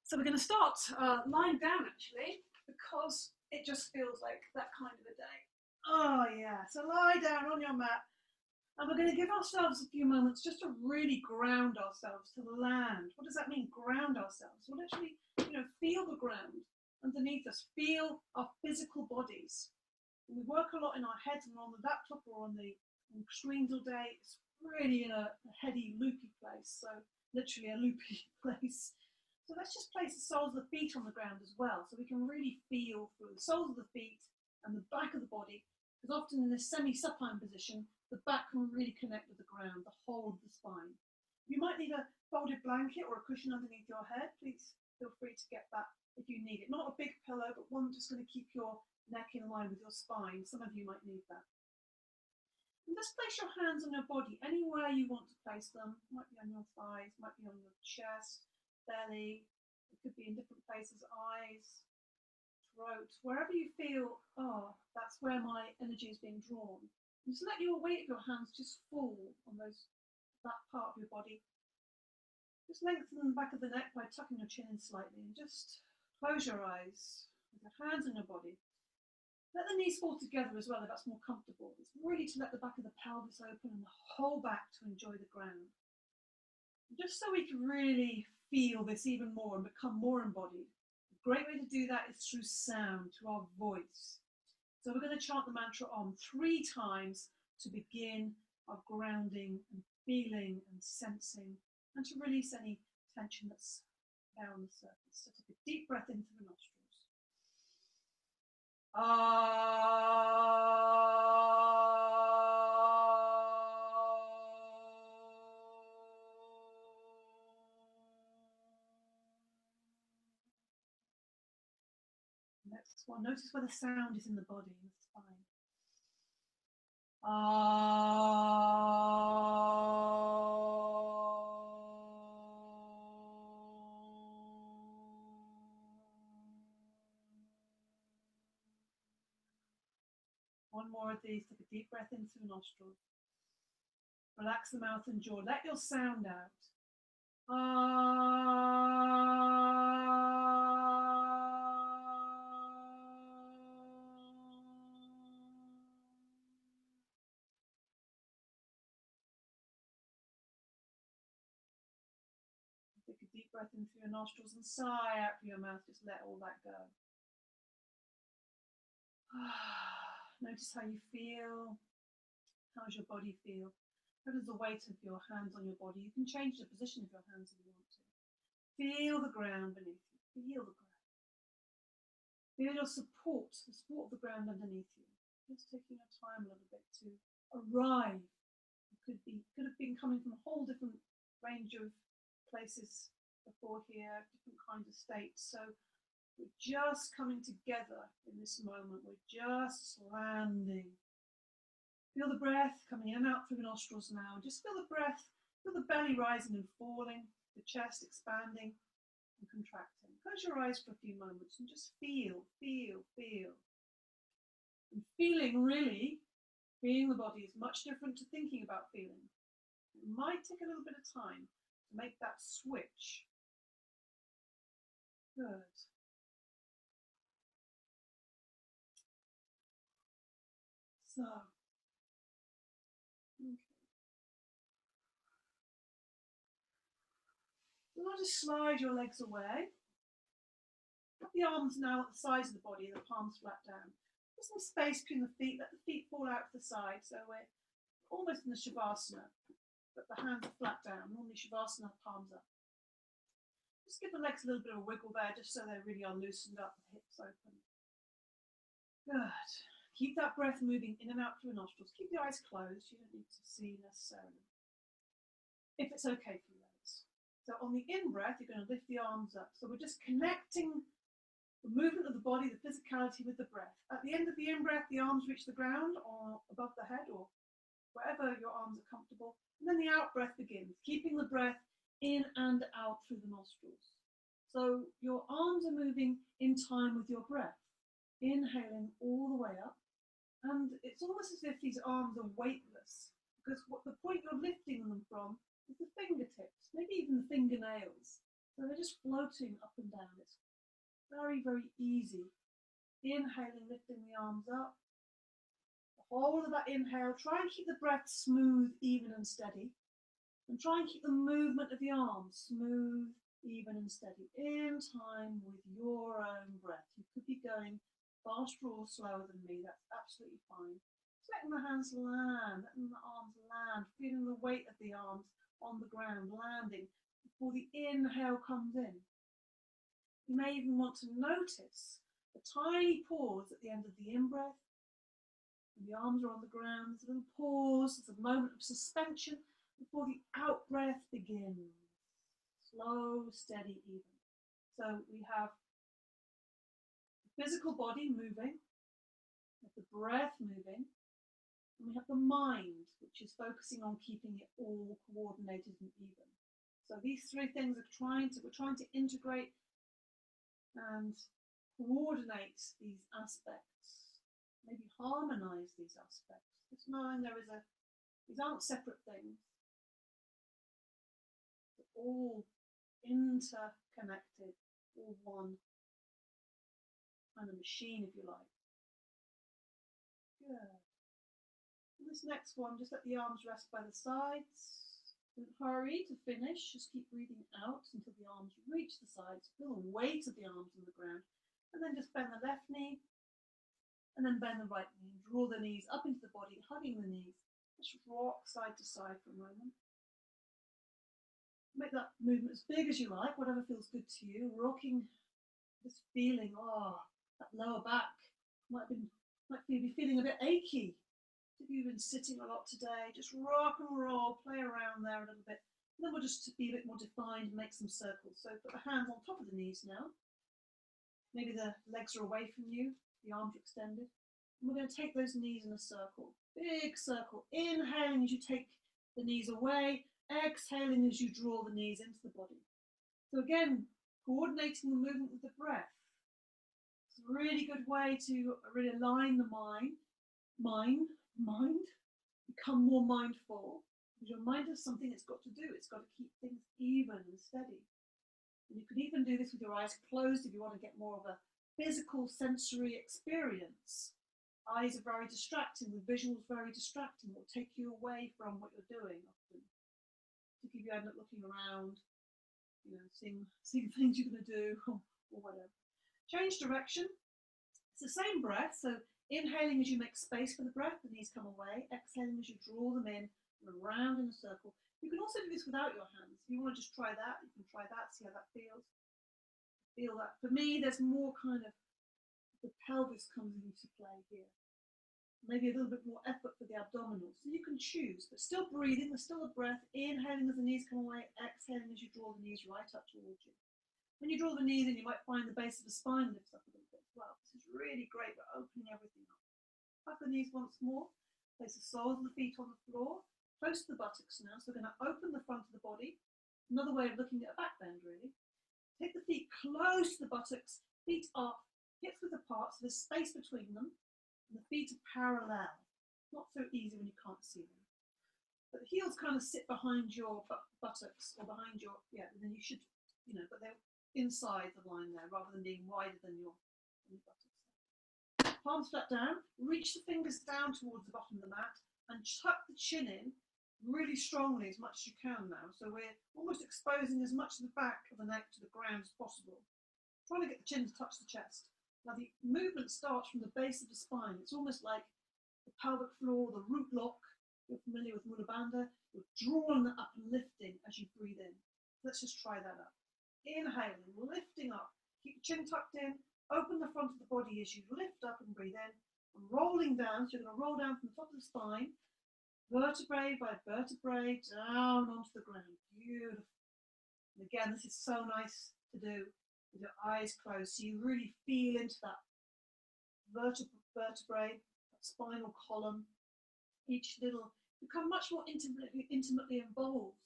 So we're going to start lying down actually, because it just feels like that kind of a day. Oh yeah, so lie down on your mat and we're going to give ourselves a few moments just to really ground ourselves to the land. What does that mean, ground ourselves? Well, actually, feel the ground underneath us, feel our physical bodies. We work a lot in our heads and on the laptop or on the screens all day. It's really a heady, loopy place, so literally a loopy place. So let's just place the soles of the feet on the ground as well, so we can really feel through the soles of the feet and the back of the body, because often in this semi-supine position, the back can really connect with the ground, the whole of the spine. You might need a folded blanket or a cushion underneath your head. Please feel free to get that if you need it. Not a big pillow, but one just going to keep your neck in line with your spine. Some of you might need that. And just place your hands on your body, anywhere you want to place them. Might be on your thighs, might be on your chest, belly. It could be in different places, eyes, throat, wherever you feel, oh, that's where my energy is being drawn. And just let your weight of your hands just fall on that part of your body. Just lengthen the back of the neck by tucking your chin in slightly, and just close your eyes with your hands on your body. Let the knees fall together as well if that's more comfortable. It's really to let the back of the pelvis open and the whole back to enjoy the ground. Just so we can really feel this even more and become more embodied. A great way to do that is through sound, through our voice. So we're going to chant the mantra Om 3 times to begin our grounding and feeling and sensing, and to release any tension that's there on the surface. So take a deep breath into the nostrils. Next one, notice where the sound is in the body, in the spine. One more of these. Take a deep breath into the nostrils. Relax the mouth and jaw. Let your sound out. Take a deep breath in through your nostrils and sigh out through your mouth. Just let all that go. Notice how you feel. How does your body feel? How does the weight of your hands on your body? You can change the position of your hands if you want to. Feel the ground beneath you. Feel the ground. Feel your support, the support of the ground underneath you. Just taking your time a little bit to arrive. You could have been coming from a whole different range of places before here, different kinds of states. So we're just coming together in this moment. We're just landing. Feel the breath coming in and out through the nostrils now. Just feel the breath, feel the belly rising and falling, the chest expanding and contracting. Close your eyes for a few moments and just feel. And feeling, really, feeling the body is much different to thinking about feeling. It might take a little bit of time to make that switch. Good. So, okay. Now just slide your legs away. Put the arms now at the sides of the body, the palms flat down. Put some space between the feet, let the feet fall out to the side, so we're almost in the Shavasana, but the hands are flat down. Normally Shavasana, palms up. Just give the legs a little bit of a wiggle there, just so they really are loosened up, the hips open. Good. Keep that breath moving in and out through the nostrils. Keep your eyes closed, you don't need to see necessarily. If it's okay for you, that is. So on the in-breath, you're going to lift the arms up. So we're just connecting the movement of the body, the physicality with the breath. At the end of the in-breath, the arms reach the ground or above the head or wherever your arms are comfortable. And then the out-breath begins, keeping the breath in and out through the nostrils. So your arms are moving in time with your breath, inhaling all the way up. And it's almost as if these arms are weightless, because the point you're lifting them from is the fingertips, maybe even the fingernails. So they're just floating up and down. It's very, very easy. Inhaling, lifting the arms up. The whole of that inhale, try and keep the breath smooth, even and steady. And try and keep the movement of the arms smooth, even and steady, in time with your own breath. You could be going faster or slower than me, that's absolutely fine. Just letting the hands land, letting the arms land, feeling the weight of the arms on the ground, landing before the inhale comes in. You may even want to notice a tiny pause at the end of the in-breath. When the arms are on the ground, there's a little pause, there's a moment of suspension before the out-breath begins. Slow, steady, even. So we have the physical body moving, we have the breath moving, and we have the mind, which is focusing on keeping it all coordinated and even. So these three things we're trying to integrate and coordinate these aspects, maybe harmonize these aspects. Just knowing these aren't separate things. They're all interconnected, all one kind of machine, if you like. Good. And this next one, just let the arms rest by the sides. Don't hurry to finish, just keep breathing out until the arms reach the sides. Feel the weight of the arms on the ground. And then just bend the left knee, and then bend the right knee. Draw the knees up into the body, hugging the knees. Just rock side to side for a moment. Make that movement as big as you like, whatever feels good to you. Rocking, just feeling, that lower back might be feeling a bit achy. If you've been sitting a lot today, just rock and roll, play around there a little bit. And then we'll just be a bit more defined and make some circles. So put the hands on top of the knees now. Maybe the legs are away from you, the arms are extended. And we're going to take those knees in a circle, big circle. Inhaling as you take the knees away, exhaling as you draw the knees into the body. So again, coordinating the movement with the breath. It's a really good way to really align the mind, become more mindful. Because your mind has something it's got to do. It's got to keep things even and steady. And you can even do this with your eyes closed if you want to get more of a physical sensory experience. Eyes are very distracting, the visuals very distracting. It will take you away from what you're doing often. If you end up looking around, seeing things you're going to do or whatever. Change direction. It's the same breath, so inhaling as you make space for the breath, the knees come away. Exhaling as you draw them in and around in a circle. You can also do this without your hands. If you want to just try that, you can try that, see how that feels. Feel that. For me, there's more kind of the pelvis comes into play here. Maybe a little bit more effort for the abdominals. So you can choose, but still breathing, there's still a breath. Inhaling as the knees come away, exhaling as you draw the knees right up towards you. When you draw the knees in, you might find the base of the spine lifts up a little bit as well. This is really great for opening everything up. Hug the knees once more. Place the soles of the feet on the floor. Close to the buttocks now. So we're going to open the front of the body. Another way of looking at a back bend, really. Take the feet close to the buttocks, feet up, hips width apart, so there's space between them. And the feet are parallel. Not so easy when you can't see them. But the heels kind of sit behind your buttocks or behind your, and then you should, but they're inside the line there rather than being wider than your buttocks. Palms flat down, reach the fingers down towards the bottom of the mat and tuck the chin in really strongly as much as you can now. So we're almost exposing as much of the back of the neck to the ground as possible. Trying to get the chin to touch the chest. Now the movement starts from the base of the spine. It's almost like the pelvic floor, the root lock. You're familiar with Mula Bandha. You're drawing that up and lifting as you breathe in. Let's just try that up. Inhaling, lifting up. Keep the chin tucked in. Open the front of the body as you lift up and breathe in. And rolling down. So you're going to roll down from the top of the spine. Vertebrae by vertebrae down onto the ground. Beautiful. And again, this is so nice to do with your eyes closed, so you really feel into that vertebrae, that spinal column. Each little, become much more intimately involved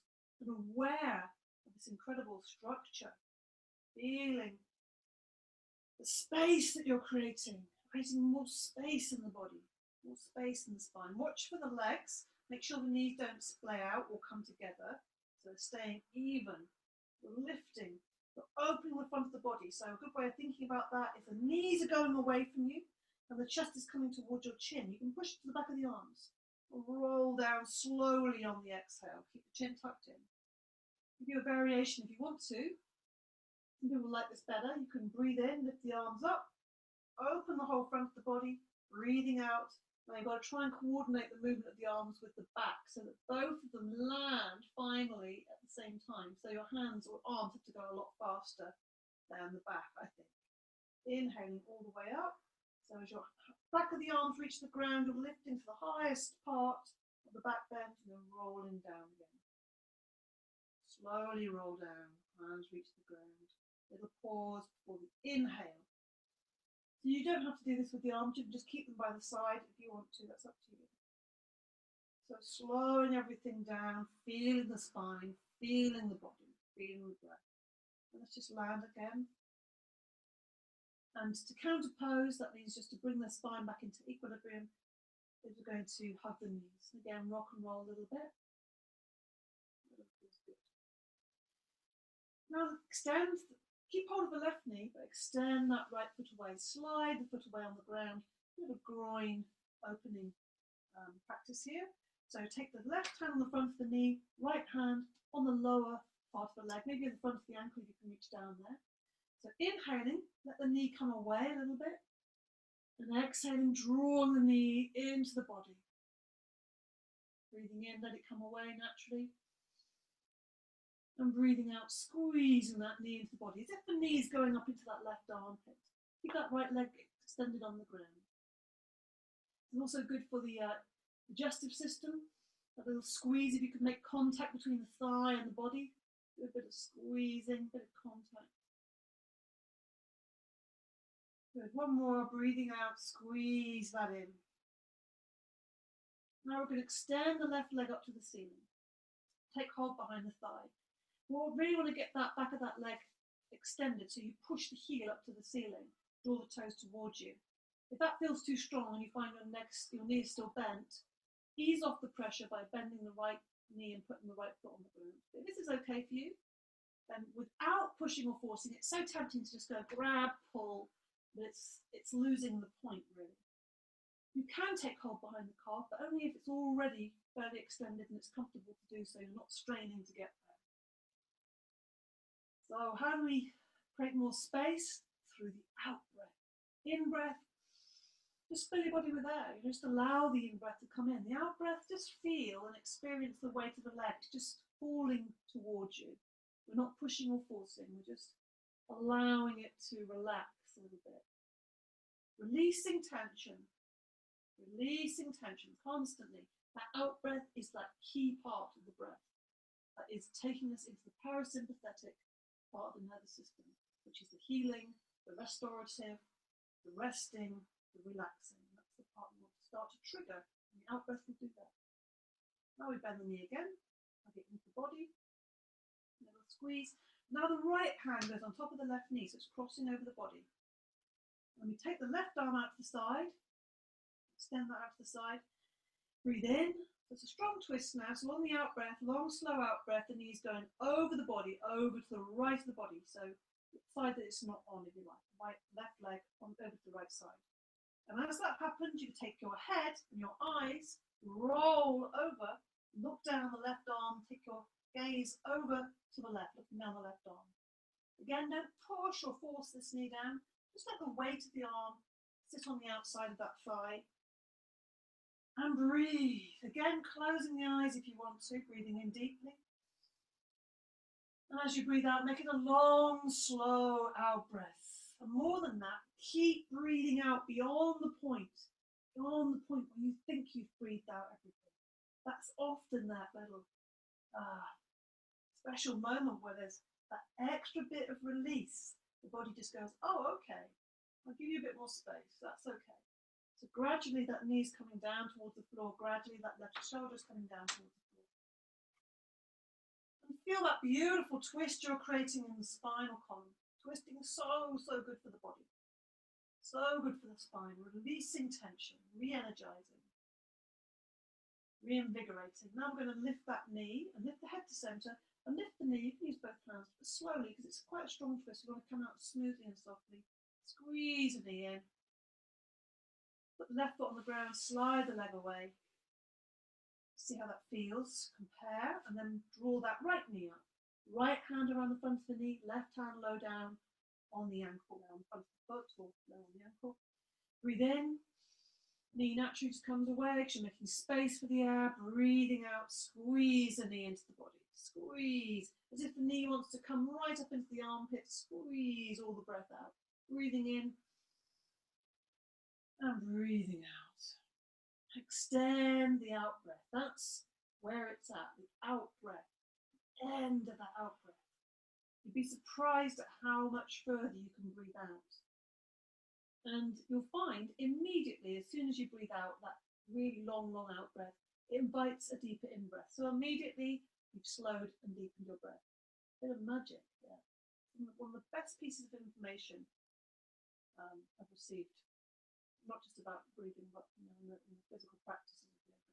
and aware of this incredible structure. Feeling the space that you're creating more space in the body. More space in the spine. Watch for the legs. Make sure the knees don't splay out or come together. So staying even. Lifting. You're opening the front of the body. So a good way of thinking about that is the knees are going away from you and the chest is coming towards your chin. You can push it to the back of the arms. Roll down slowly on the exhale. Keep the chin tucked in. Give you a variation if you want to. Some people like this better. You can breathe in, lift the arms up, open the whole front of the body, breathing out. Now you've got to try and coordinate the movement of the arms with the back so that both of them land finally at the same time. So your hands or arms have to go a lot faster than the back, I think. Inhaling all the way up. So as your back of the arms reach the ground, you're lifting to the highest part of the back bend and then rolling down again. Slowly roll down, hands reach the ground. Little pause before the inhale. So you don't have to do this with the arms, you can just keep them by the side if you want to, that's up to you. So slowing everything down, feeling the spine, feeling the body, feeling the breath. And let's just land again. And to counterpose, that means just to bring the spine back into equilibrium, is we're going to hug the knees. Again, rock and roll a little bit. Now extend. Keep hold of the left knee, but extend that right foot away. Slide the foot away on the ground. Bit of a groin opening practice here. So take the left hand on the front of the knee, right hand on the lower part of the leg, maybe at the front of the ankle if you can reach down there. So inhaling, let the knee come away a little bit. And exhaling, drawing the knee into the body. Breathing in, let it come away naturally. And breathing out, squeezing that knee into the body, as if the knee is going up into that left armpit. Keep that right leg extended on the ground. It's also good for the digestive system. A little squeeze, if you can make contact between the thigh and the body. Do a bit of squeezing, a bit of contact. Good, one more, breathing out, squeeze that in. Now we're going to extend the left leg up to the ceiling. Take hold behind the thigh. Well, really want to get that back of that leg extended, so you push the heel up to the ceiling, draw the toes towards you. If that feels too strong and you find your knee is still bent, ease off the pressure by bending the right knee and putting the right foot on the ground. If this is okay for you, then without pushing or forcing, it's so tempting to just go grab, pull, but it's losing the point really. You can take hold behind the calf, but only if it's already fairly extended and it's comfortable to do so. You're not straining to get there. So how do we create more space? Through the out breath. In breath, just fill your body with air. You just allow the in breath to come in. The out breath, just feel and experience the weight of the legs just falling towards you. We're not pushing or forcing, we're just allowing it to relax a little bit. Releasing tension constantly. That out breath is that key part of the breath that is taking us into the parasympathetic part of the nervous system, which is the healing, the restorative, the resting, the relaxing. That's the part we want to start to trigger, and the out breath will do that. Now we bend the knee again, hug it into the body, a little squeeze. Now the right hand goes on top of the left knee, so it's crossing over the body. And we take the left arm out to the side, extend that out to the side, breathe in. It's a strong twist now, so on the out breath, long slow out breath, the knee's going over the body, over to the right of the body, so the side that it's not on, if you like, right, left leg on over to the right side. And as that happens, you take your head and your eyes, roll over, look down the left arm, take your gaze over to the left, looking down the left arm. Again, don't push or force this knee down, just let the weight of the arm sit on the outside of that thigh. And breathe. Again, closing the eyes if you want to, breathing in deeply. And as you breathe out, make it a long, slow out breath. And more than that, keep breathing out beyond the point where you think you've breathed out everything. That's often that little special moment where there's that extra bit of release. The body just goes, oh, okay, I'll give you a bit more space, that's okay. So gradually that knee's coming down towards the floor, gradually that left shoulder's coming down towards the floor. And feel that beautiful twist you're creating in the spinal column. Twisting is so good for the body. So good for the spine, releasing tension, re-energizing, reinvigorating. Now we're going to lift that knee and lift the head to center And lift the knee. You can use both hands, but slowly, because it's quite a strong twist. You want to come out smoothly and softly. Squeeze the knee in. Put the left foot on the ground, slide the leg away. See how that feels. Compare, and then draw that right knee up. Right hand around the front of the knee, left hand low down on the ankle, down the front of the foot, or low on the ankle. Breathe in. Knee naturally just comes away because you're making space for the air. Breathing out, squeeze the knee into the body. Squeeze, as if the knee wants to come right up into the armpit. Squeeze all the breath out. Breathing in and breathing out. Extend the out breath. That's where it's at, the out breath. End of that out breath. You'd be surprised at how much further you can breathe out. And you'll find immediately, as soon as you breathe out, that really long, long out breath, it invites a deeper in breath. So immediately you've slowed and deepened your breath. Bit of magic, yeah. One of the best pieces of information I've received, not just about breathing, but in the physical practices of yoga.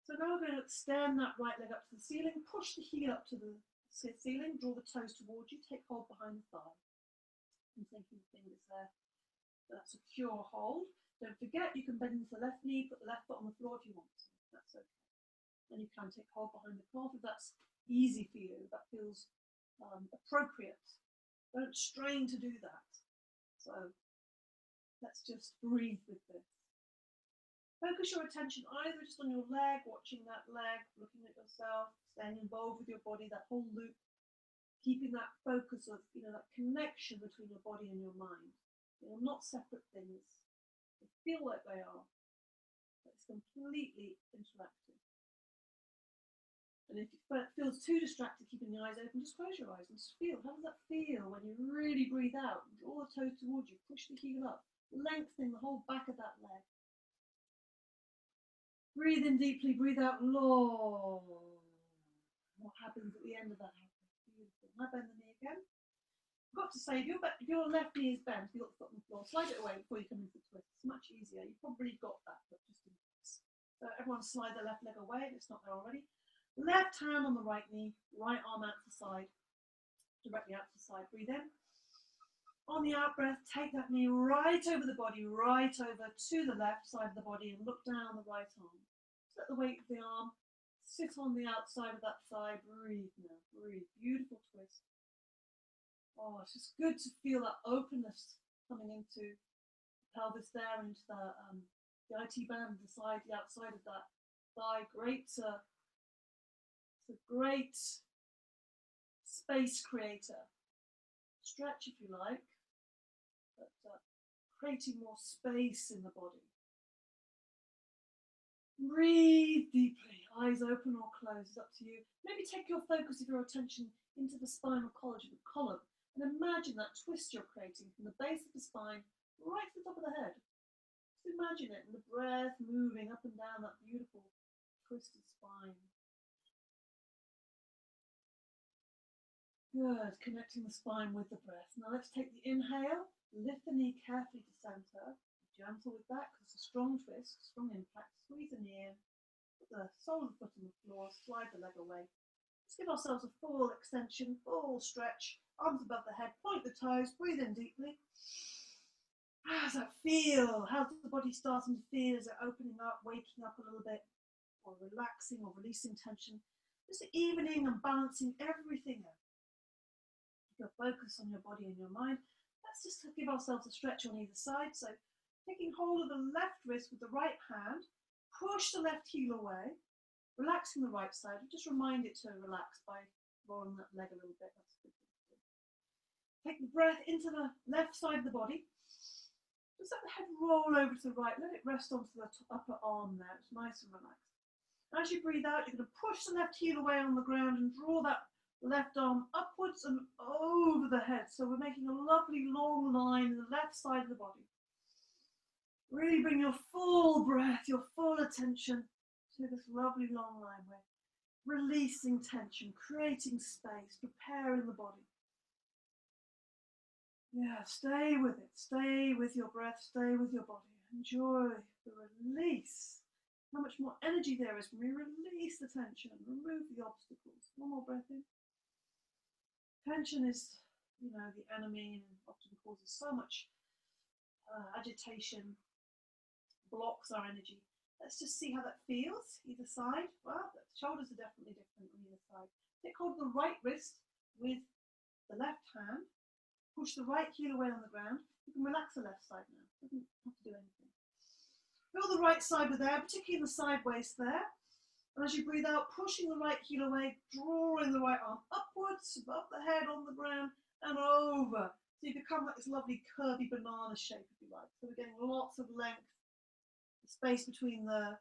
So now we're going to extend that right leg up to the ceiling, push the heel up to the ceiling, draw the toes towards you, take hold behind the thigh. I'm thinking the fingers there. That secure hold. Don't forget, you can bend into the left knee, put the left foot on the floor if you want to. That's okay. Then you can take hold behind the calf if that's easy for you, that feels appropriate. Don't strain to do that. So let's just breathe with this. Focus your attention either just on your leg, watching that leg, looking at yourself, staying involved with your body, that whole loop, keeping that focus of, that connection between your body and your mind. They're not separate things. They feel like they are, but it's completely interactive. And if it feels too distracted, keeping the eyes open, just close your eyes and just feel. How does that feel when you really breathe out? Draw the toes towards you, push the heel up, lengthening the whole back of that leg. Breathe in deeply, breathe out long. What happens at the end of that? Beautiful. Now bend the knee again. I've got to say, if your left knee is bent, you've got the foot on the floor, slide it away before you come into the twist. It's much easier. You've probably got that, but just in case. So everyone slide their left leg away if it's not there already. Left hand on the right knee, right arm out to the side, directly out to the side. Breathe in. On the out breath, take that knee right over the body, right over to the left side of the body, and look down the right arm. Just let the weight of the arm sit on the outside of that thigh. Breathe now, breathe. Beautiful twist. Oh, it's just good to feel that openness coming into the pelvis there, into the IT band, the outside of that thigh. It's a great space creator. Stretch if you like, but creating more space in the body. Breathe deeply, eyes open or closed, it's up to you. Maybe take your focus of your attention into the spinal column. And imagine that twist you're creating from the base of the spine right to the top of the head. Just imagine it, and the breath moving up and down that beautiful twisted spine. Good, connecting the spine with the breath. Now let's take the inhale, lift the knee carefully to center. Gentle with that because it's a strong twist, strong impact. Squeeze the knee in, put the sole of the foot on the floor, slide the leg away. Let's give ourselves a full extension, full stretch. Arms above the head, point the toes, breathe in deeply. How does that feel? How's the body starting to feel? Is it opening up, waking up a little bit, or relaxing or releasing tension? Just evening and balancing everything out. Keep your focus on your body and your mind. Let's just give ourselves a stretch on either side. So taking hold of the left wrist with the right hand, push the left heel away, relaxing the right side. Just remind it to relax by rolling that leg a little bit. That's a good thing to do. Take the breath into the left side of the body. Just let the head roll over to the right. Let it rest onto the upper arm there. It's nice and relaxed. As you breathe out, you're going to push the left heel away on the ground and draw that left arm upwards and over the head. So we're making a lovely long line in the left side of the body. Really bring your full breath, your full attention to this lovely long line. We're releasing tension, creating space, preparing the body. Yeah, stay with it. Stay with your breath. Stay with your body. Enjoy the release how much more energy there is when we release the tension, remove the obstacles. One more breath in. Tension is, you know, the enemy and often causes so much agitation, blocks our energy. Let's just see how that feels, either side. Well, the shoulders are definitely different on either side. Take hold of the right wrist with the left hand. Push the right heel away on the ground. You can relax the left side now. Doesn't have to do anything. Feel the right side with air, particularly in the side waist there. And as you breathe out, pushing the right heel away, drawing the right arm upwards, above the head, on the ground, and over. So you become like this lovely curvy banana shape, if you like. So we're getting lots of length. The space between the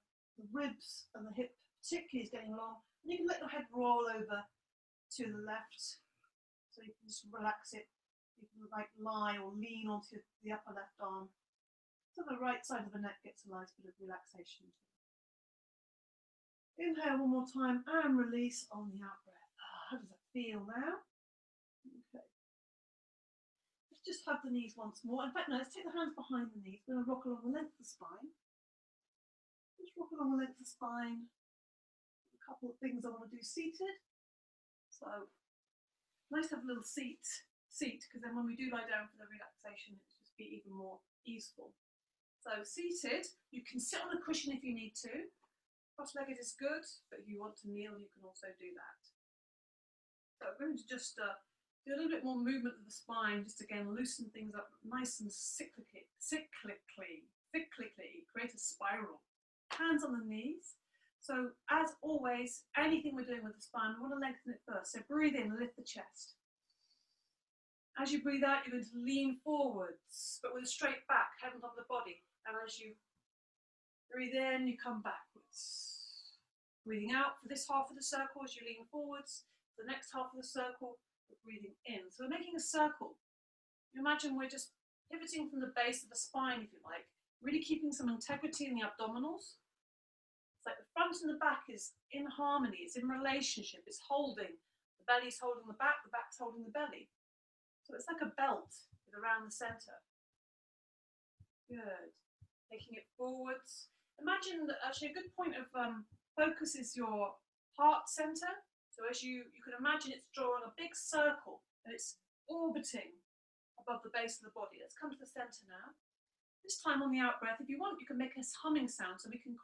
ribs and the hip particularly is getting long. And you can let your head roll over to the left. So you can just relax it. You can like lie or lean onto the upper left arm. So the right side of the neck gets a nice bit of relaxation. Inhale one more time and release on the out breath. How does that feel now? Okay. Let's just hug the knees once more. In fact, no, let's take the hands behind the knees. We're going to rock along the length of the spine. Just rock along the length of the spine. A couple of things I want to do seated. So, nice to have a little seat, because then when we do lie down for the relaxation, it'll just be even more easeful. So, seated, you can sit on a cushion if you need to. Cross-legged is good, but if you want to kneel, you can also do that. So I'm going to just do a little bit more movement of the spine, just again loosen things up nice and cyclically, create a spiral. Hands on the knees. So as always, anything we're doing with the spine, we want to lengthen it first. So breathe in, lift the chest. As you breathe out, you're going to lean forwards, but with a straight back, head on top of the body. And as you breathe in, you come backwards. Breathing out for this half of the circle as you lean forwards. For the next half of the circle, we're breathing in. So we're making a circle. You imagine we're just pivoting from the base of the spine, if you like, really keeping some integrity in the abdominals. It's like the front and the back is in harmony, it's in relationship, it's holding. The belly's holding the back's holding the belly. So it's like a belt with around the center. Good. Taking it forwards. Imagine that actually a good point of focus is your heart center. So as you can imagine it's drawing a big circle and it's orbiting above the base of the body. Let's come to the center now. This time on the out breath, if you want, you can make a humming sound so we can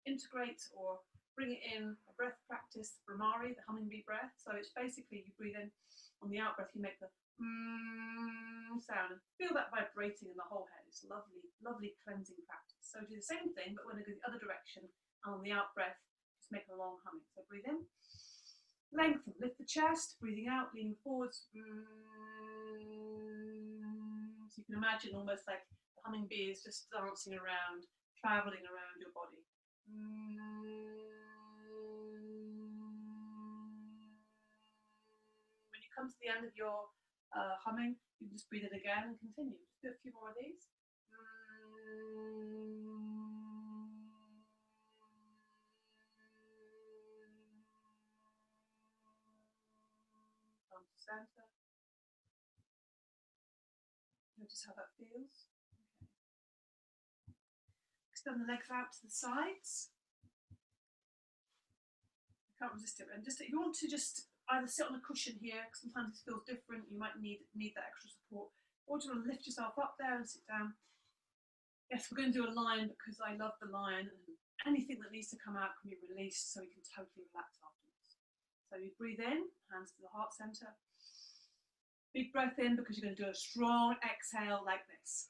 integrate or bring it in a breath practice, Brahmari, the humming bee breath. So it's basically you breathe in, on the out breath you make the sound and feel that vibrating in the whole head. It's a lovely, lovely cleansing practice. So do the same thing, but when I go the other direction, and on the out breath, just make a long humming. So breathe in, lengthen, lift the chest, breathing out, leaning forwards. So you can imagine almost like the humming bee is just dancing around, traveling around your body. When you come to the end of your humming, you can just breathe it again and continue. Just do a few more of these. Come to center. Notice how that feels. Okay. Extend the legs out to the sides. I can't resist it. And just if you want to just either sit on a cushion here, because sometimes it feels different, you might need that extra support, or to lift yourself up there and sit down. Yes, we're going to do a lion because I love the lion, and anything that needs to come out can be released so we can totally relax afterwards. So you breathe in, hands to the heart center. Big breath in because you're going to do a strong exhale like this.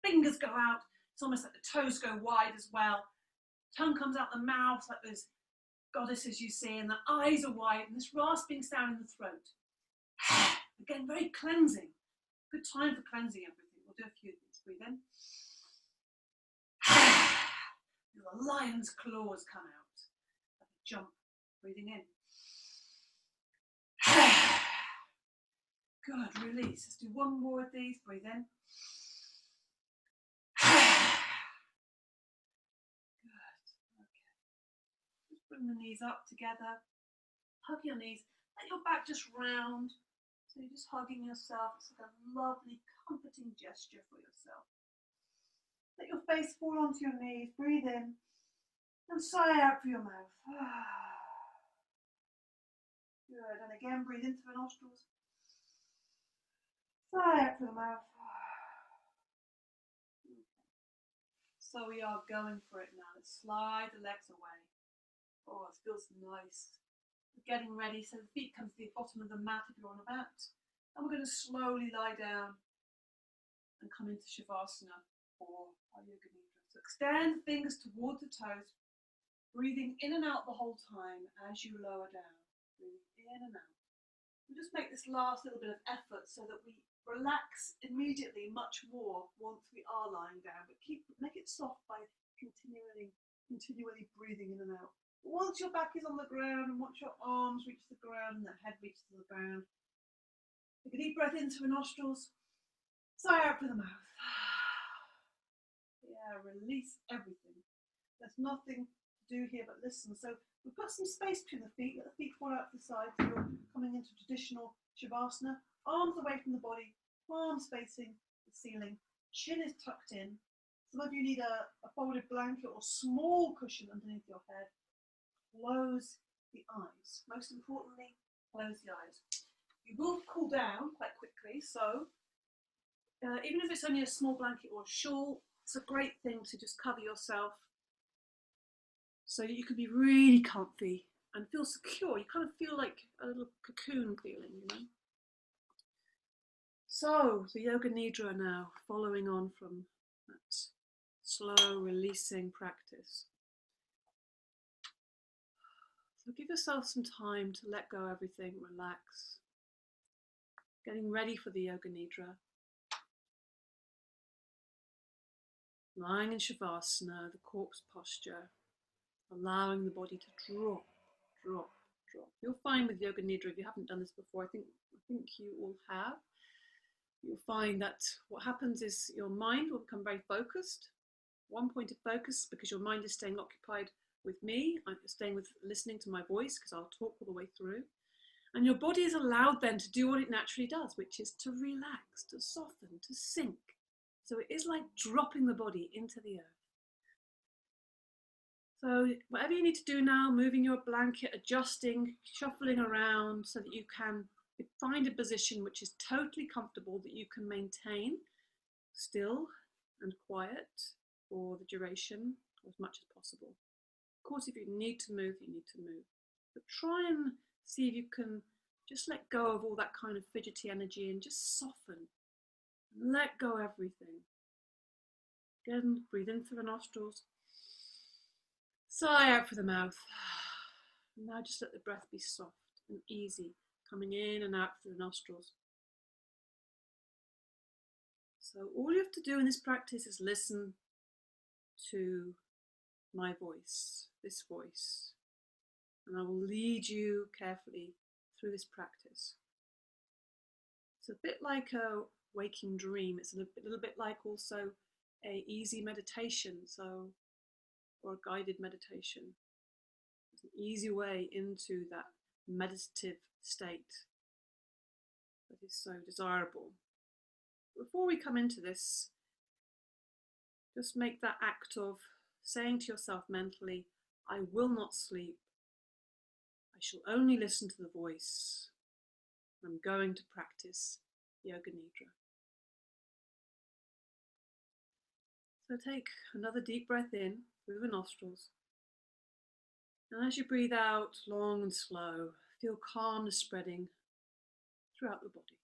Fingers go out. It's almost like the toes go wide as well. Tongue comes out the mouth like those goddesses you see, and the eyes are wide, and this rasping sound in the throat. Again, very cleansing. Good time for cleansing everything. We'll do a few of these. Breathe in. The lion's claws come out. Like a jump. Breathing in. Good, release. Let's do one more of these. Breathe in. Bring the knees up together, hug your knees, let your back just round, so you're just hugging yourself. It's like a lovely, comforting gesture for yourself. Let your face fall onto your knees. Breathe in and sigh out through your mouth. Good. And again, breathe into the nostrils. Sigh out through the mouth. So we are going for it now. Let's slide the legs away. Oh, it feels nice. We're getting ready. So the feet come to the bottom of the mat if you're on a mat. And we're going to slowly lie down and come into Shavasana or our Yoga Nidra. So extend the fingers towards the toes, breathing in and out the whole time as you lower down. Breathing in and out. And just make this last little bit of effort so that we relax immediately much more once we are lying down, but make it soft by continually breathing in and out. But once your back is on the ground and once your arms reach the ground and the head reaches the ground, take a deep breath in through the nostrils, sigh out through the mouth. Yeah, release everything. There's nothing to do here but listen. So we've got some space between the feet. Let the feet fall out to the side. So you're coming into traditional Shavasana. Arms away from the body, palms facing the ceiling, chin is tucked in. Some of you need a folded blanket or small cushion underneath your head. Close the eyes. Most importantly, close the eyes. You will cool down quite quickly, so even if it's only a small blanket or a shawl, it's a great thing to just cover yourself so that you can be really comfy and feel secure. You kind of feel like a little cocoon feeling, you know. So, the Yoga Nidra now, following on from that slow releasing practice. So give yourself some time to let go of everything, relax. Getting ready for the Yoga Nidra. Lying in Shavasana, the corpse posture, allowing the body to drop, drop, drop. You'll find with Yoga Nidra, if you haven't done this before, I think you all have, you'll find that what happens is your mind will become very focused, one point of focus, because your mind is staying occupied with me. I'm staying with listening to my voice because I'll talk all the way through. And your body is allowed then to do what it naturally does, which is to relax, to soften, to sink. So it is like dropping the body into the earth. So whatever you need to do now, moving your blanket, adjusting, shuffling around so that you can find a position which is totally comfortable, that you can maintain still and quiet for the duration or as much as possible. Of course, if you need to move, you need to move. But try and see if you can just let go of all that kind of fidgety energy and just soften. Let go of everything. Again, breathe in through the nostrils. Sigh out through the mouth. And now just let the breath be soft and easy, coming in and out through the nostrils. So all you have to do in this practice is listen to my voice, this voice, and I will lead you carefully through this practice. It's a bit like a waking dream. It's a little bit like also a easy meditation, or a guided meditation. It's an easy way into that meditative state that is so desirable. Before we come into this, just make that act of saying to yourself mentally, I will not sleep. I shall only listen to the voice. I'm going to practice Yoga Nidra. So take another deep breath in through the nostrils. And as you breathe out long and slow, feel calmness spreading throughout the body.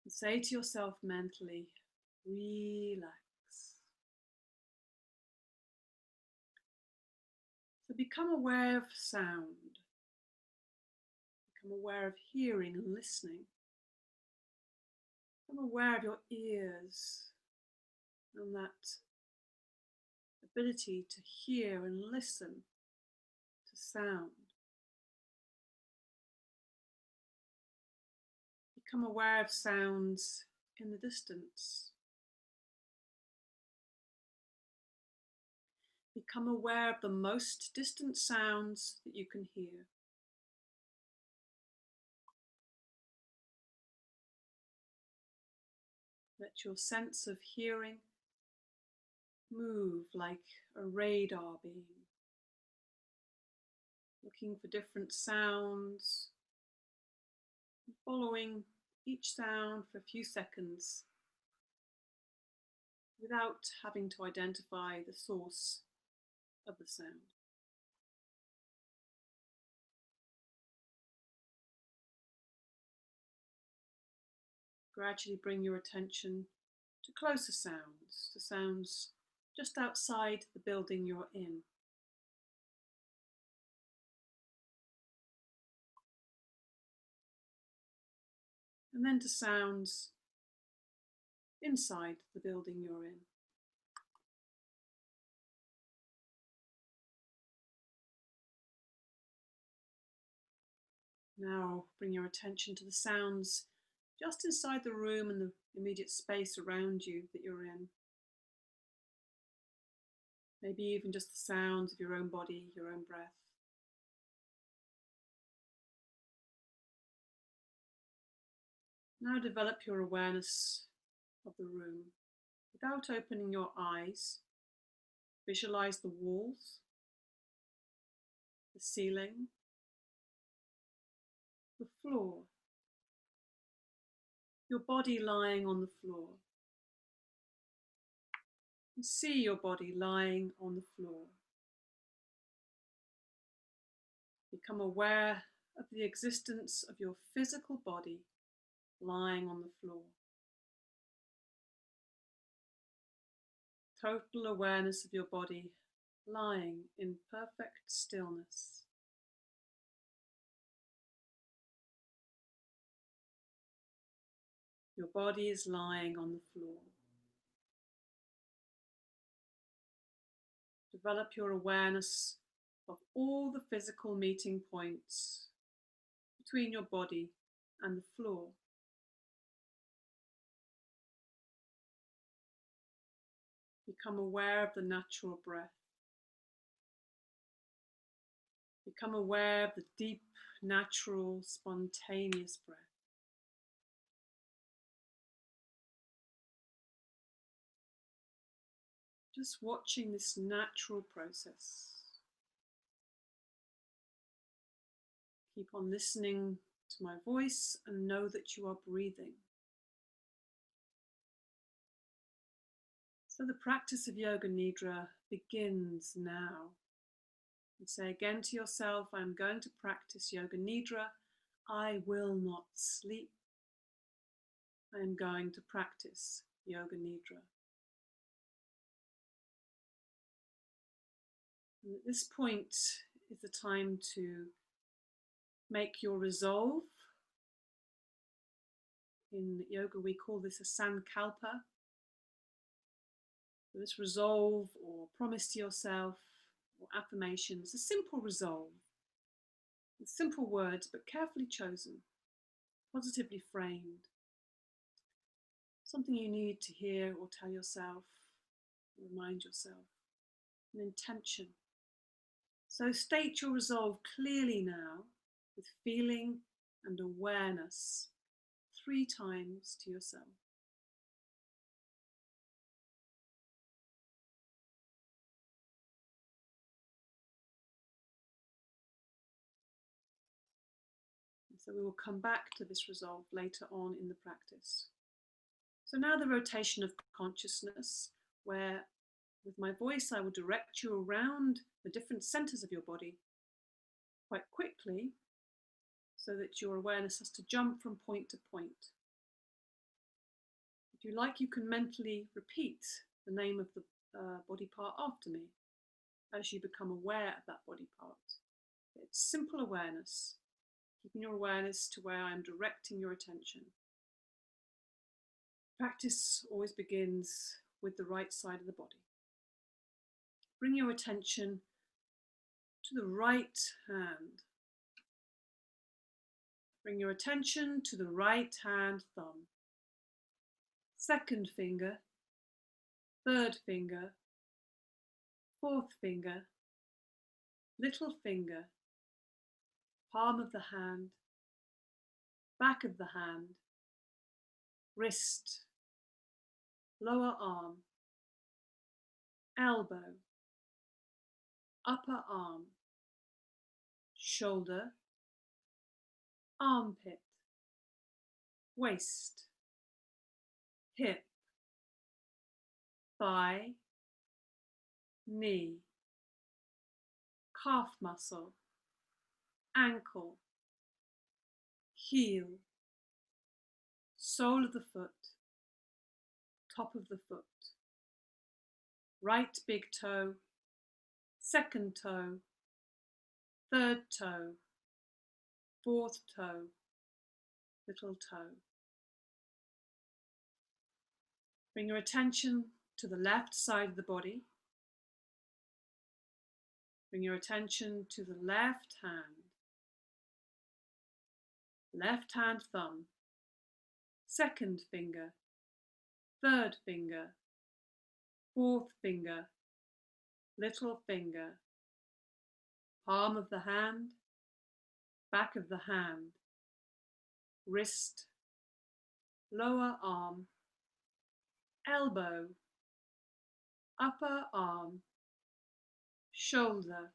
And say to yourself mentally, relax. So become aware of sound. Become aware of hearing and listening. Become aware of your ears and that ability to hear and listen to sound. Become aware of sounds in the distance. Become aware of the most distant sounds that you can hear. Let your sense of hearing move like a radar beam, looking for different sounds, following each sound for a few seconds without having to identify the source of the sound. Gradually bring your attention to closer sounds, to sounds just outside the building you're in. And then to sounds inside the building you're in. Now bring your attention to the sounds just inside the room and the immediate space around you that you're in. Maybe even just the sounds of your own body, your own breath. Now develop your awareness of the room. Without opening your eyes, visualize the walls, the ceiling, the floor, your body lying on the floor. And see your body lying on the floor. Become aware of the existence of your physical body lying on the floor. Total awareness of your body lying in perfect stillness. Your body is lying on the floor. Develop your awareness of all the physical meeting points between your body and the floor. Become aware of the natural breath. Become aware of the deep, natural, spontaneous breath. Just watching this natural process. Keep on listening to my voice and know that you are breathing. So the practice of Yoga Nidra begins now. And say again to yourself, I'm going to practice Yoga Nidra. I will not sleep. I am going to practice Yoga Nidra. And at this point is the time to make your resolve. In yoga we call this a sankalpa. So this resolve or promise to yourself or affirmations, a simple resolve, with simple words but carefully chosen, positively framed. Something you need to hear or tell yourself, or remind yourself, an intention. So state your resolve clearly now with feeling and awareness 3 times to yourself. So we will come back to this resolve later on in the practice. So now the rotation of consciousness, where with my voice I will direct you around the different centers of your body quite quickly so that your awareness has to jump from point to point. If you like, you can mentally repeat the name of the body part after me as you become aware of that body part. It's simple awareness, keeping your awareness to where I'm directing your attention. Practice always begins with the right side of the body. Bring your attention to the right hand. Bring your attention to the right hand thumb. Second finger, third finger, fourth finger, little finger, palm of the hand, back of the hand, wrist, lower arm, elbow, upper arm, shoulder, armpit, waist, hip, thigh, knee, calf muscle, ankle, heel, sole of the foot, top of the foot, right big toe, second toe, third toe, fourth toe, little toe. Bring your attention to the left side of the body. Bring your attention to the left hand thumb, second finger, third finger, fourth finger, little finger, palm of the hand, back of the hand, wrist, lower arm, elbow, upper arm, shoulder,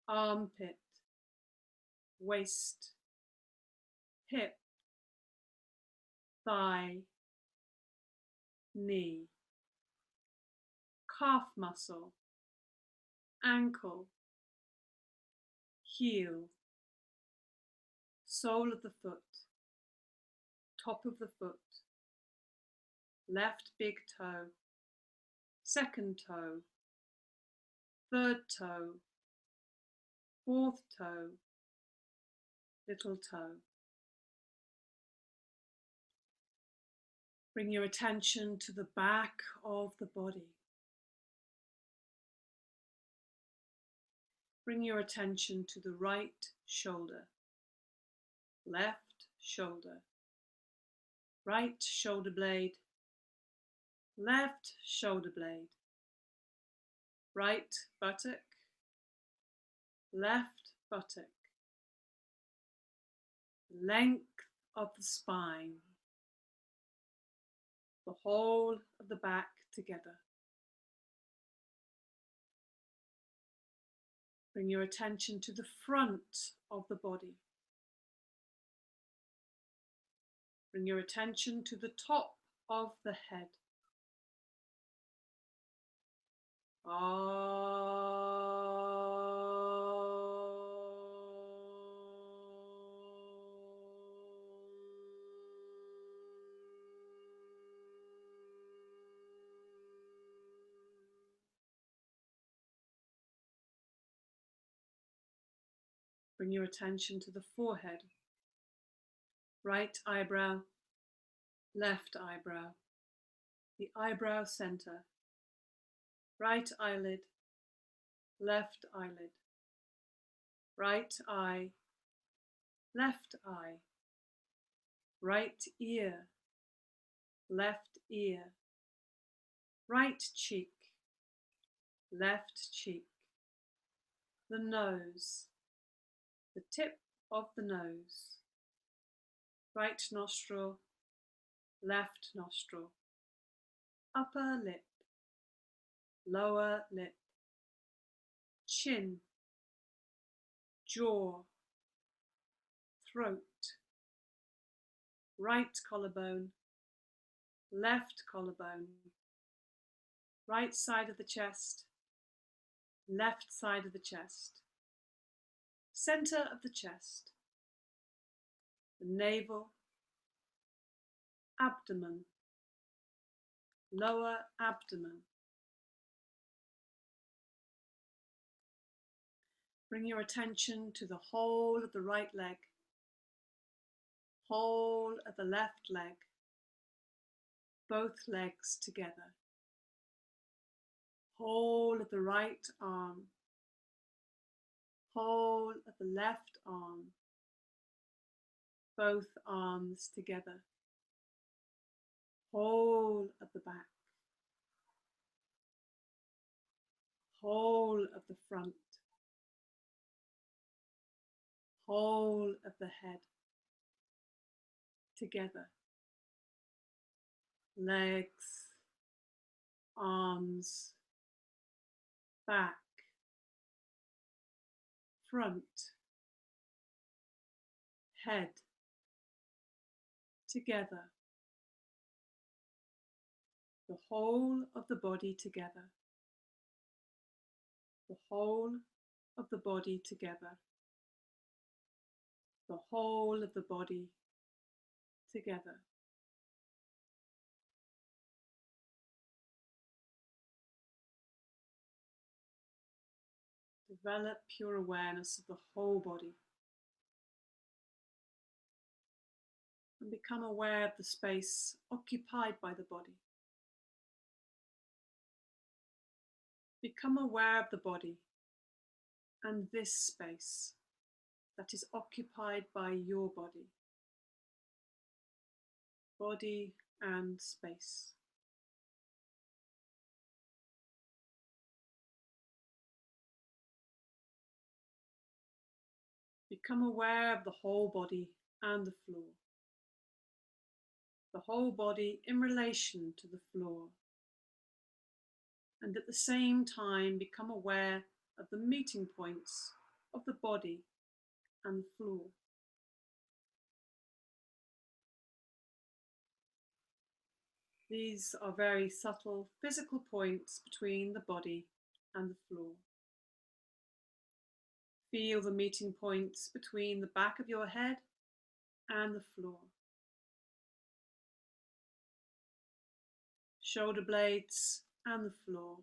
armpit, waist, hip, thigh, knee, calf muscle, ankle, heel, sole of the foot, top of the foot, left big toe, second toe, third toe, fourth toe, little toe. Bring your attention to the back of the body. Bring your attention to the right shoulder, left shoulder, right shoulder blade, left shoulder blade, right buttock, left buttock, length of the spine, the whole of the back together. Bring your attention to the front of the body. Bring your attention to the top of the head. Bring your attention to the forehead. Right eyebrow, left eyebrow, the eyebrow center, right eyelid, left eyelid, right eye, left eye, right ear, left ear, right cheek, left cheek, the nose, the tip of the nose, right nostril, left nostril, upper lip, lower lip, chin, jaw, throat, right collarbone, left collarbone, right side of the chest, left side of the chest, center of the chest, the navel, abdomen, lower abdomen. Bring your attention to the whole of the right leg, whole of the left leg, both legs together, whole of the right arm, whole of the left arm, both arms together, whole of the back, whole of the front, whole of the head, together. legs, arms, back, front, head, together, the whole of the body together, the whole of the body together, the whole of the body together. Develop your awareness of the whole body and become aware of the space occupied by the body. Become aware of the body and this space that is occupied by your body. Body and space. Become aware of the whole body and the floor. The whole body in relation to the floor. And at the same time become aware of the meeting points of the body and the floor. These are very subtle physical points between the body and the floor. Feel the meeting points between the back of your head and the floor. Shoulder blades and the floor.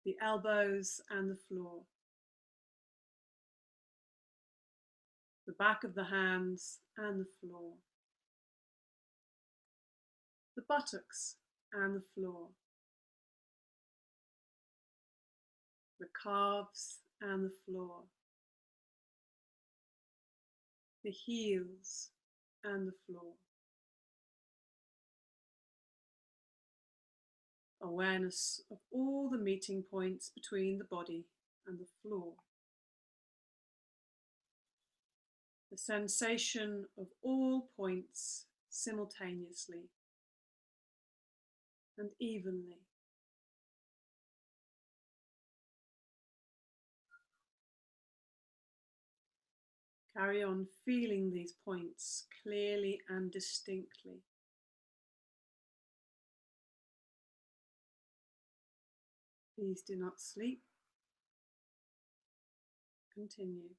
The elbows and the floor. The back of the hands and the floor. The buttocks and the floor. The calves and the floor. The heels and the floor. Awareness of all the meeting points between the body and the floor. The sensation of all points simultaneously and evenly. Carry on feeling these points clearly and distinctly. Please do not sleep. Continue.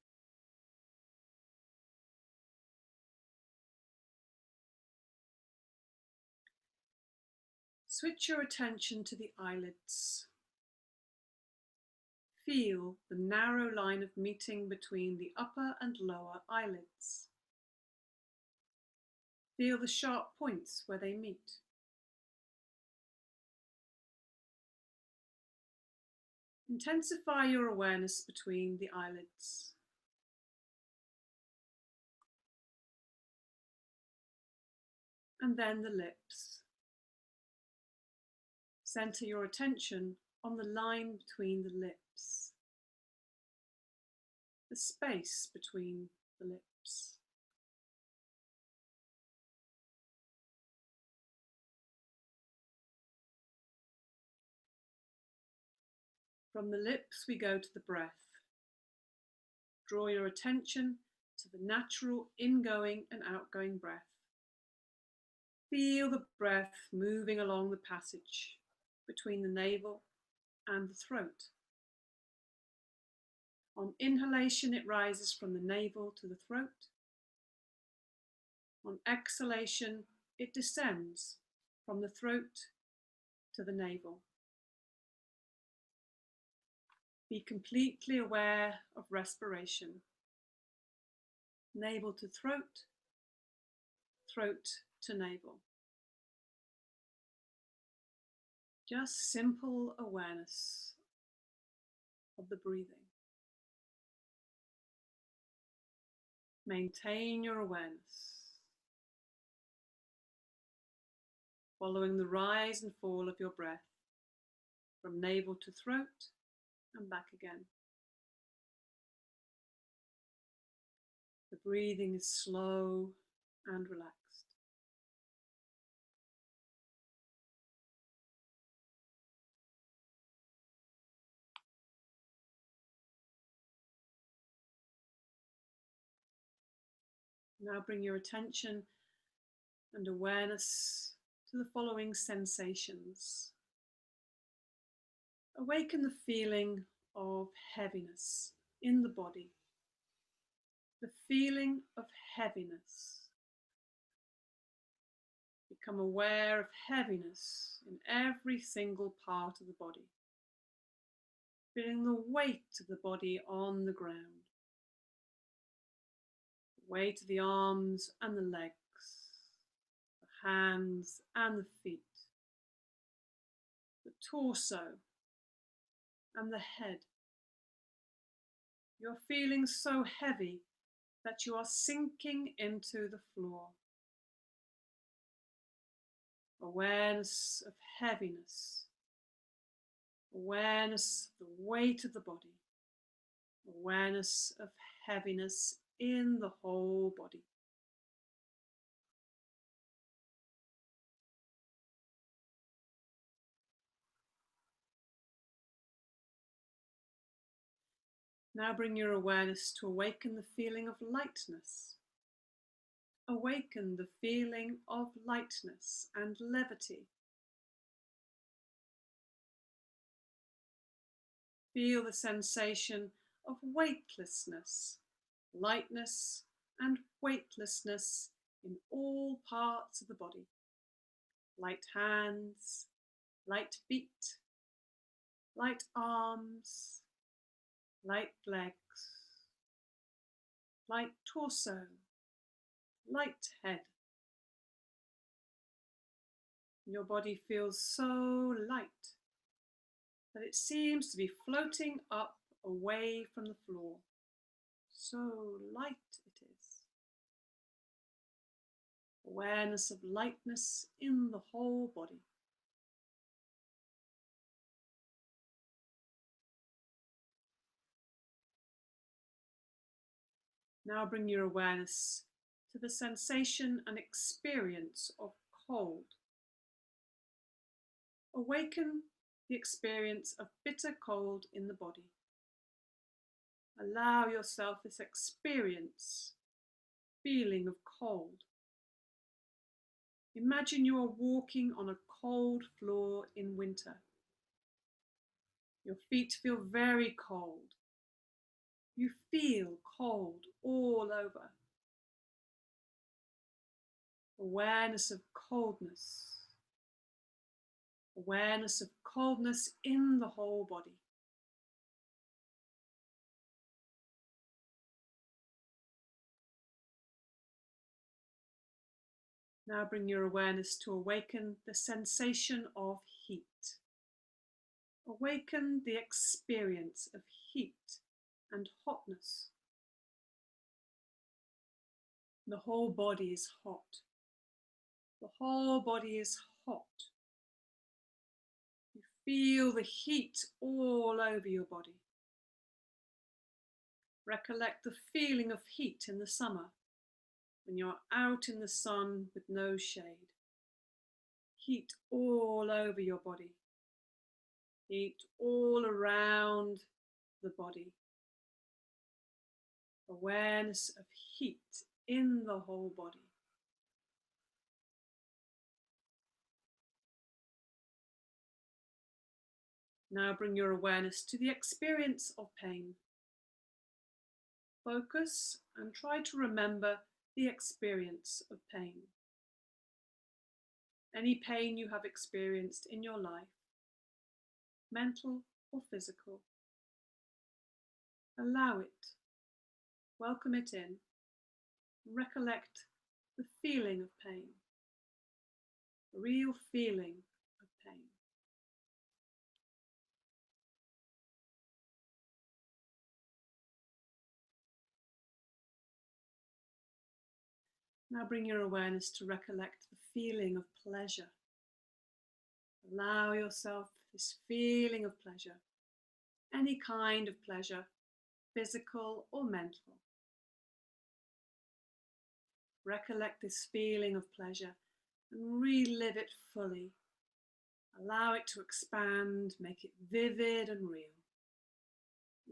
Switch your attention to the eyelids. Feel the narrow line of meeting between the upper and lower eyelids. Feel the sharp points where they meet. Intensify your awareness between the eyelids. And then the lips. Center your attention on the line between the lips, the space between the lips. From the lips we go to the breath. Draw your attention to the natural ingoing and outgoing breath. Feel the breath moving along the passage between the navel and the throat. On inhalation, it rises from the navel to the throat. On exhalation, it descends from the throat to the navel. Be completely aware of respiration. Navel to throat, throat to navel. Just simple awareness of the breathing. Maintain your awareness, following the rise and fall of your breath from navel to throat and back again. The breathing is slow and relaxed. Now bring your attention and awareness to the following sensations. Awaken the feeling of heaviness in the body. The feeling of heaviness. Become aware of heaviness in every single part of the body. Feeling the weight of the body on the ground. The weight of the arms and the legs, the hands and the feet, the torso and the head. You're feeling so heavy that you are sinking into the floor. Awareness of heaviness. Awareness of the weight of the body. Awareness of heaviness in the whole body. Now bring your awareness to awaken the feeling of lightness. Awaken the feeling of lightness and levity. Feel the sensation of weightlessness, lightness and weightlessness in all parts of the body. Light hands, light feet, light arms, light legs, light torso, light head. Your body feels so light that it seems to be floating up away from the floor. So light it is. Awareness of lightness in the whole body. Now bring your awareness to the sensation and experience of cold. Awaken the experience of bitter cold in the body. Allow yourself this feeling of cold. Imagine you are walking on a cold floor in winter. Your feet feel very cold. You feel cold all over. Awareness of coldness. Awareness of coldness in the whole body. Now bring your awareness to awaken the sensation of heat. Awaken the experience of heat and hotness. The whole body is hot. The whole body is hot. You feel the heat all over your body. Recollect the feeling of heat in the summer when you're out in the sun with no shade. Heat all over your body. Heat all around the body. Awareness of heat in the whole body. Now bring your awareness to the experience of pain. Focus and try to remember the experience of pain. Any pain you have experienced in your life, mental or physical. Allow it. Welcome it in. Recollect the feeling of pain. The real feeling of pain. Now bring your awareness to recollect the feeling of pleasure. Allow yourself this feeling of pleasure, any kind of pleasure, physical or mental. Recollect this feeling of pleasure and relive it fully. Allow it to expand, make it vivid and real.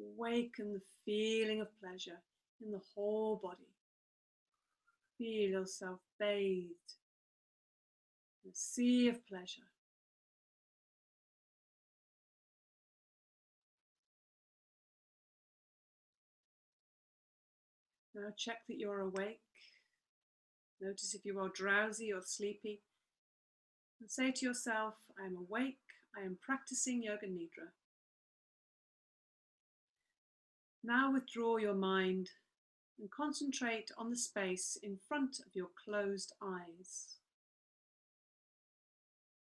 Awaken the feeling of pleasure in the whole body. Feel yourself bathed in a sea of pleasure. Now check that you're awake. Notice if you are drowsy or sleepy. And say to yourself, I am awake, I am practicing Yoga Nidra. Now withdraw your mind and concentrate on the space in front of your closed eyes.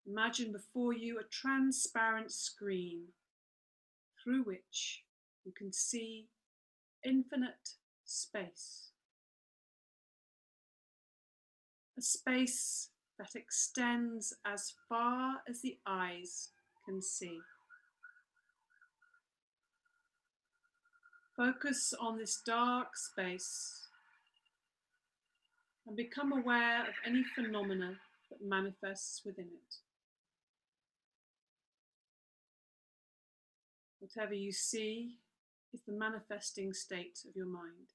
Imagine before you a transparent screen through which you can see infinite space. A space that extends as far as the eyes can see. Focus on this dark space and become aware of any phenomena that manifests within it. Whatever you see is the manifesting state of your mind.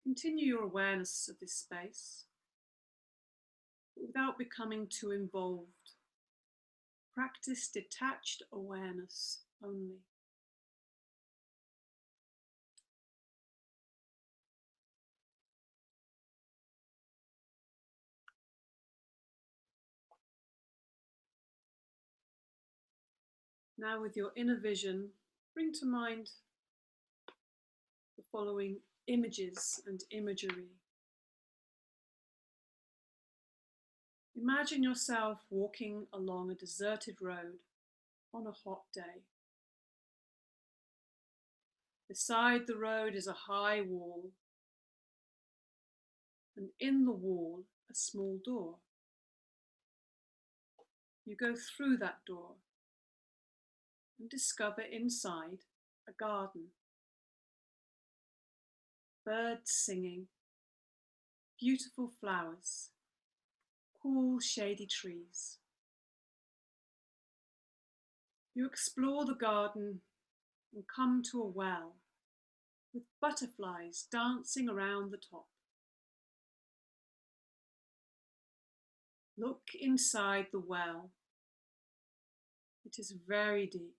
Continue your awareness of this space, but without becoming too involved. Practice detached awareness only. Now with your inner vision, bring to mind the following images and imagery. Imagine yourself walking along a deserted road on a hot day. Beside the road is a high wall, and in the wall a small door. You go through that door and discover inside a garden. Birds singing, beautiful flowers, cool shady trees. You explore the garden and come to a well with butterflies dancing around the top. Look inside the well. It is very deep.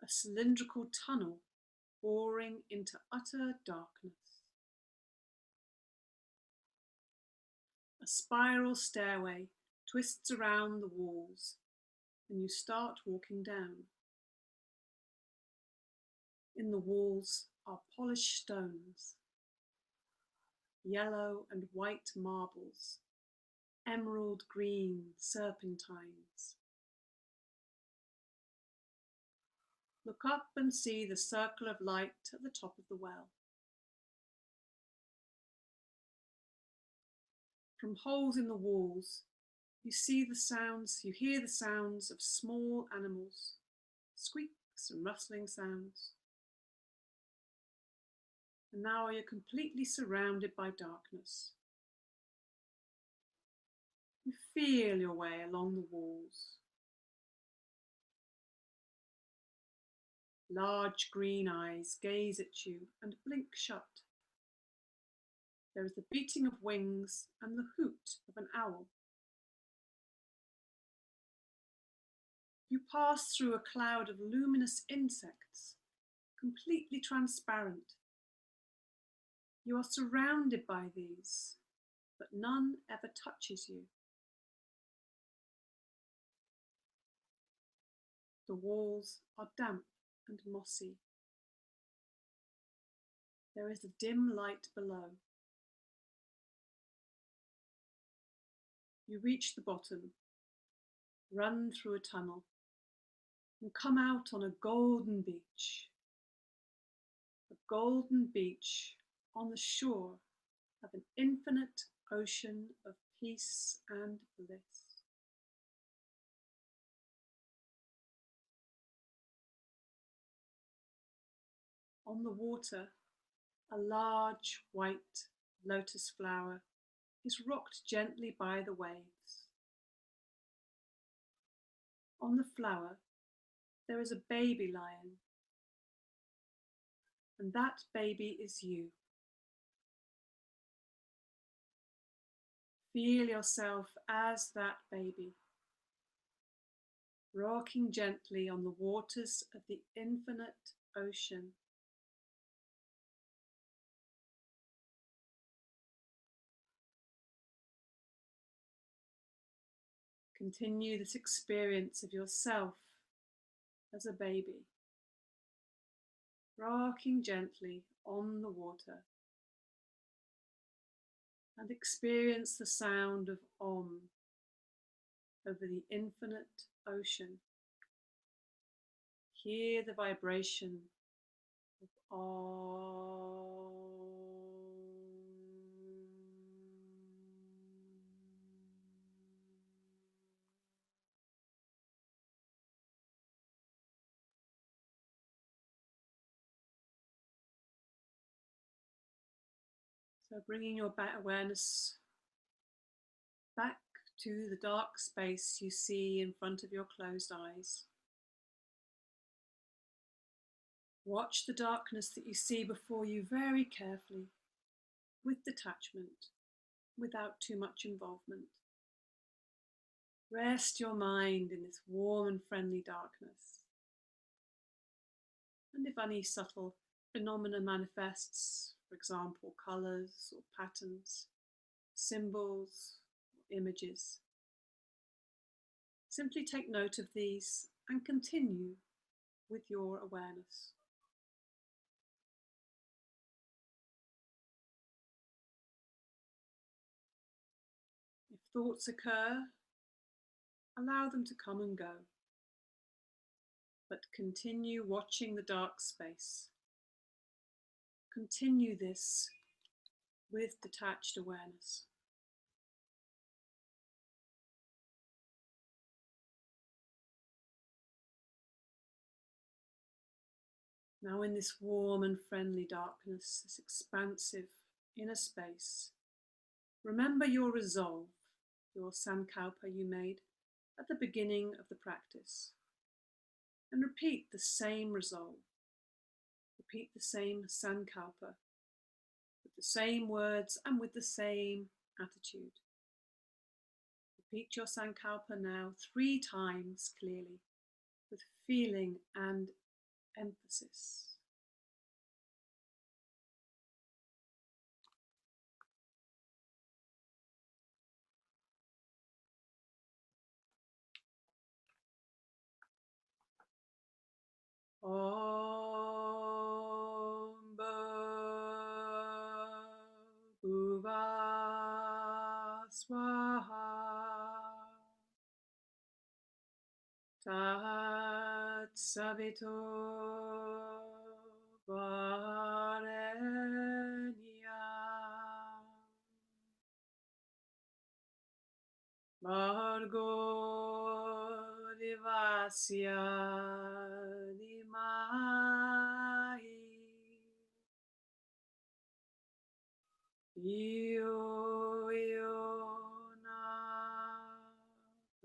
A cylindrical tunnel boring into utter darkness. A spiral stairway twists around the walls and you start walking down. In the walls are polished stones, yellow and white marbles, emerald green serpentines. Look up and see the circle of light at the top of the well. From holes in the walls, you hear the sounds of small animals, squeaks and rustling sounds. And now you're completely surrounded by darkness. You feel your way along the walls. Large green eyes gaze at you and blink shut. There is the beating of wings and the hoot of an owl. You pass through a cloud of luminous insects, completely transparent. You are surrounded by these, but none ever touches you. The walls are damp and mossy. There is a dim light below. You reach the bottom, run through a tunnel, and come out on a golden beach. A golden beach on the shore of an infinite ocean of peace and bliss. On the water, a large white lotus flower is rocked gently by the waves. On the flower, there is a baby lion, and that baby is you. Feel yourself as that baby, rocking gently on the waters of the infinite ocean. Continue this experience of yourself as a baby, rocking gently on the water, and experience the sound of Om over the infinite ocean. Hear the vibration of Om. So bringing your awareness back to the dark space you see in front of your closed eyes. Watch the darkness that you see before you very carefully, with detachment, without too much involvement. Rest your mind in this warm and friendly darkness. And if any subtle phenomena manifests, for example, colours or patterns, symbols or images, simply take note of these and continue with your awareness. If thoughts occur, allow them to come and go, but continue watching the dark space. Continue this with detached awareness. Now in this warm and friendly darkness, this expansive inner space, remember your resolve, your sankalpa you made at the beginning of the practice, and repeat the same resolve. Repeat the same sankalpa with the same words and with the same attitude. Repeat your sankalpa now 3 times clearly, with feeling and emphasis. Om Bhuva Swaha Tat Savito Varenyam Margo Devasya Dimai Yo Yona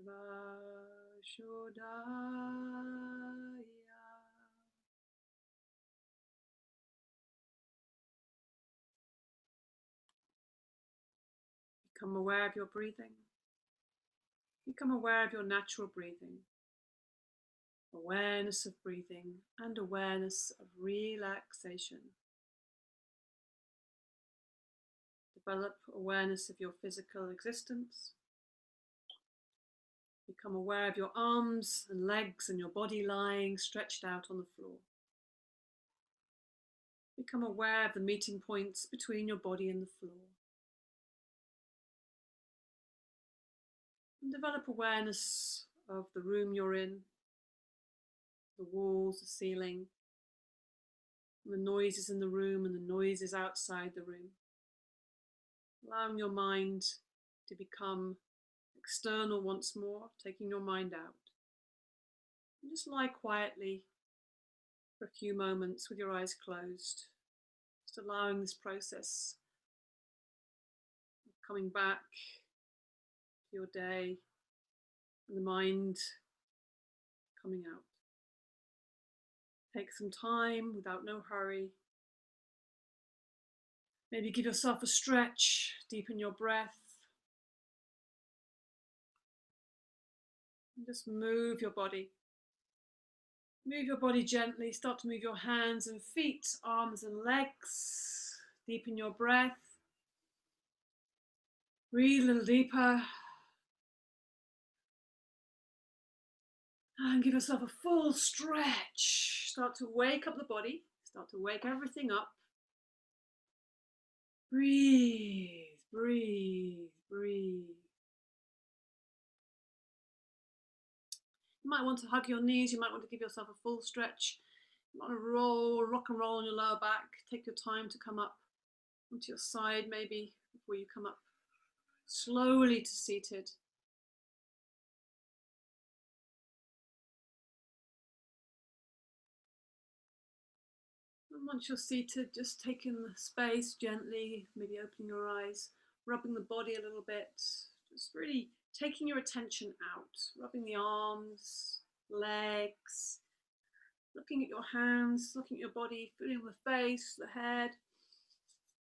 Prashodaya. Become aware of your breathing. Become aware of your natural breathing. Awareness of breathing and awareness of relaxation. Develop awareness of your physical existence. Become aware of your arms and legs and your body lying stretched out on the floor. Become aware of the meeting points between your body and the floor. And develop awareness of the room you're in, the walls, the ceiling, and the noises in the room and the noises outside the room. Allowing your mind to become external once more, taking your mind out. And just lie quietly for a few moments with your eyes closed, just allowing this process of coming back to your day and the mind coming out. Take some time without no hurry. Maybe give yourself a stretch, deepen your breath. And just move your body. Move your body gently. Start to move your hands and feet, arms and legs. Deepen your breath. Breathe a little deeper. And give yourself a full stretch. Start to wake up the body. Start to wake everything up. Breathe, breathe, breathe. You might want to hug your knees. You might want to give yourself a full stretch. You might want to roll, rock and roll on your lower back. Take your time to come up onto your side maybe before you come up slowly to seated. And once you're seated, just taking the space gently, maybe opening your eyes, rubbing the body a little bit, just really taking your attention out, rubbing the arms, legs, looking at your hands, looking at your body, feeling the face, the head,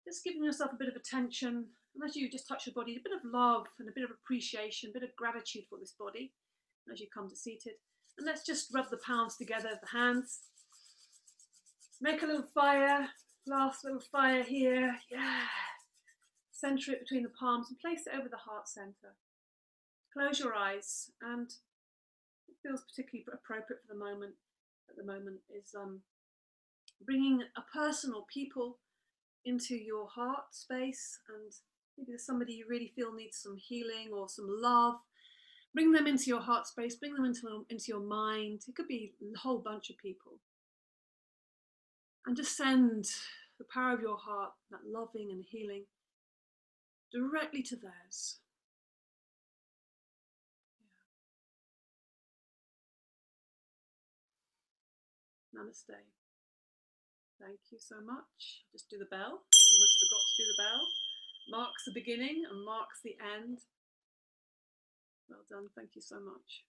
just giving yourself a bit of attention. And as you just touch your body, a bit of love and a bit of appreciation, a bit of gratitude for this body as you come to seated. And let's just rub the palms together, the hands. Make a little fire, last little fire here, yeah. Center it between the palms and place it over the heart center. Close your eyes, and it feels particularly appropriate for the moment. At the moment is bringing a person or people into your heart space, and maybe there's somebody you really feel needs some healing or some love. Bring them into your heart space, bring them into your mind. It could be a whole bunch of people. And just send the power of your heart, that loving and healing, directly to theirs. Yeah. Namaste. Thank you so much. Just do the bell. Almost forgot to do the bell. Marks the beginning and marks the end. Well done. Thank you so much.